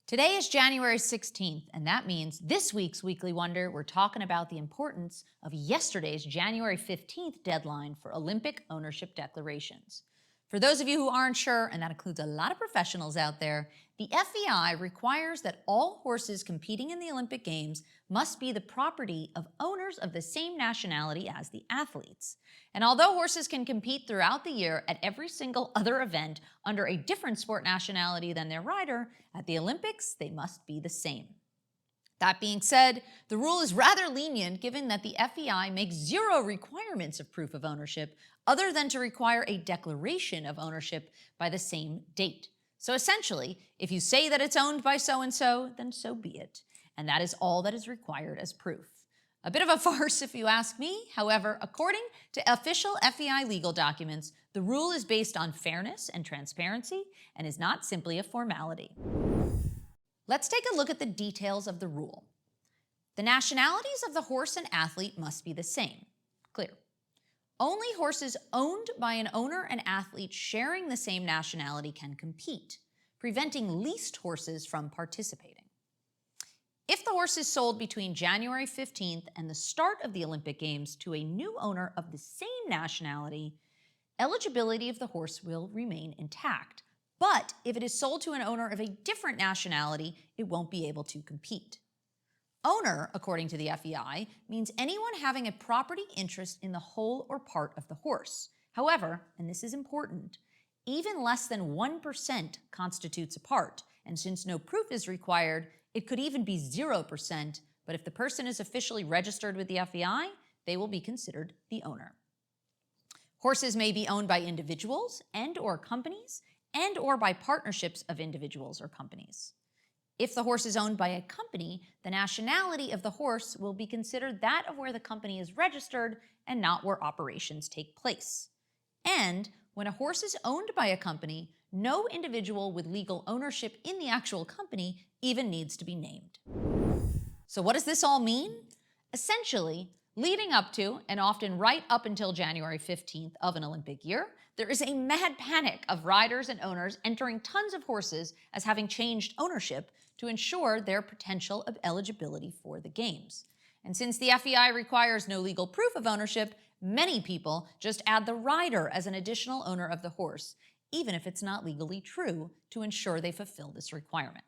Today is January 16th, and that means this week's Weekly Wonder, we're talking about the importance of yesterday's January 15th deadline for Olympic ownership declarations. For those of you who aren't sure, and that includes a lot of professionals out there, the FEI requires that all horses competing in the Olympic Games must be the property of owners of the same nationality as the athletes. And although horses can compete throughout the year at every single other event under a different sport nationality than their rider, at the Olympics, they must be the same. That being said, the rule is rather lenient given that the FEI makes zero requirements of proof of ownership other than to require a declaration of ownership by the same date. So essentially, if you say that it's owned by so-and-so, then so be it. And that is all that is required as proof. A bit of a farce if you ask me. However, according to official FEI legal documents, the rule is based on fairness and transparency and is not simply a formality. Let's take a look at the details of the rule. The nationalities of the horse and athlete must be the same. Clear. Only horses owned by an owner and athlete sharing the same nationality can compete, preventing leased horses from participating. If the horse is sold between January 15th and the start of the Olympic Games to a new owner of the same nationality, eligibility of the horse will remain intact. But if it is sold to an owner of a different nationality, it won't be able to compete. Owner, according to the FEI, means anyone having a property interest in the whole or part of the horse. However, and this is important, even less than 1% constitutes a part, and since no proof is required, it could even be 0%, but if the person is officially registered with the FEI, they will be considered the owner. Horses may be owned by individuals and/or companies, and/or by partnerships of individuals or companies. If the horse is owned by a company, the nationality of the horse will be considered that of where the company is registered and not where operations take place. And when a horse is owned by a company, no individual with legal ownership in the actual company even needs to be named. So what does this all mean? Essentially, leading up to, and often right up until January 15th of an Olympic year, there is a mad panic of riders and owners entering tons of horses as having changed ownership to ensure their potential of eligibility for the Games. And since the FEI requires no legal proof of ownership, many people just add the rider as an additional owner of the horse, even if it's not legally true, to ensure they fulfill this requirement.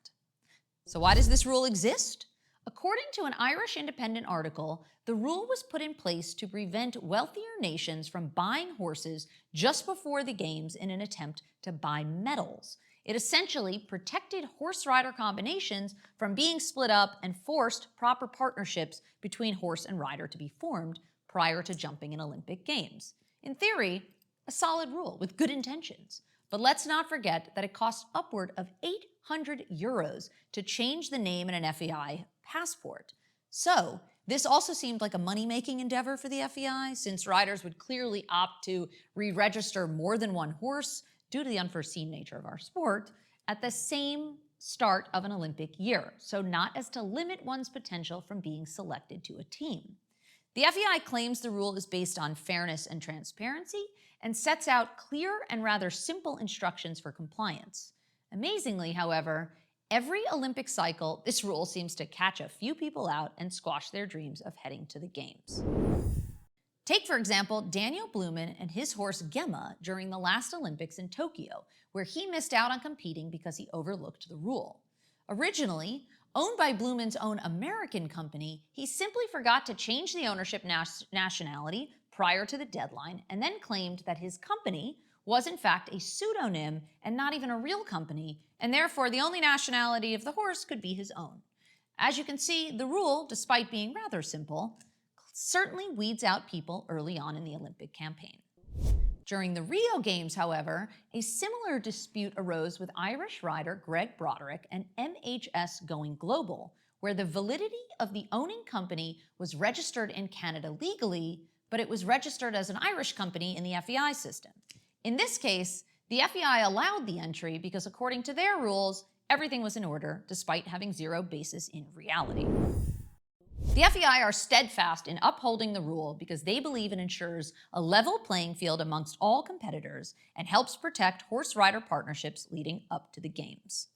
So why does this rule exist? According to an Irish Independent article, the rule was put in place to prevent wealthier nations from buying horses just before the Games in an attempt to buy medals. It essentially protected horse-rider combinations from being split up and forced proper partnerships between horse and rider to be formed prior to jumping in Olympic Games. In theory, a solid rule with good intentions. But let's not forget that it costs upward of €800 to change the name in an FEI passport. So this also seemed like a money-making endeavor for the FEI, since riders would clearly opt to re-register more than one horse due to the unforeseen nature of our sport at the same start of an Olympic year, so not as to limit one's potential from being selected to a team. The FEI claims the rule is based on fairness and transparency and sets out clear and rather simple instructions for compliance. Amazingly, however, every Olympic cycle, this rule seems to catch a few people out and squash their dreams of heading to the Games. Take, for example, Daniel Blumen and his horse Gemma during the last Olympics in Tokyo, where he missed out on competing because he overlooked the rule. Originally, owned by Blumen's own American company, he simply forgot to change the ownership nationality prior to the deadline and then claimed that his company was in fact a pseudonym and not even a real company, and therefore the only nationality of the horse could be his own. As you can see, the rule, despite being rather simple, certainly weeds out people early on in the Olympic campaign. During the Rio Games, however, a similar dispute arose with Irish rider Greg Broderick and MHS Going Global, where the validity of the owning company was registered in Canada legally, but it was registered as an Irish company in the FEI system. In this case, the FEI allowed the entry because according to their rules, everything was in order despite having zero basis in reality. The FEI are steadfast in upholding the rule because they believe it ensures a level playing field amongst all competitors and helps protect horse-rider partnerships leading up to the Games.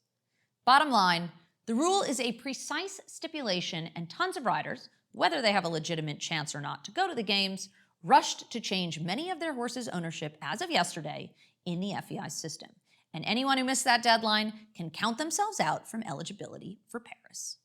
Bottom line, The rule is a precise stipulation, and tons of riders, whether they have a legitimate chance or not to go to the games, rushed to change many of their horses' ownership as of yesterday in the FEI system. And anyone who missed that deadline can count themselves out from eligibility for Paris.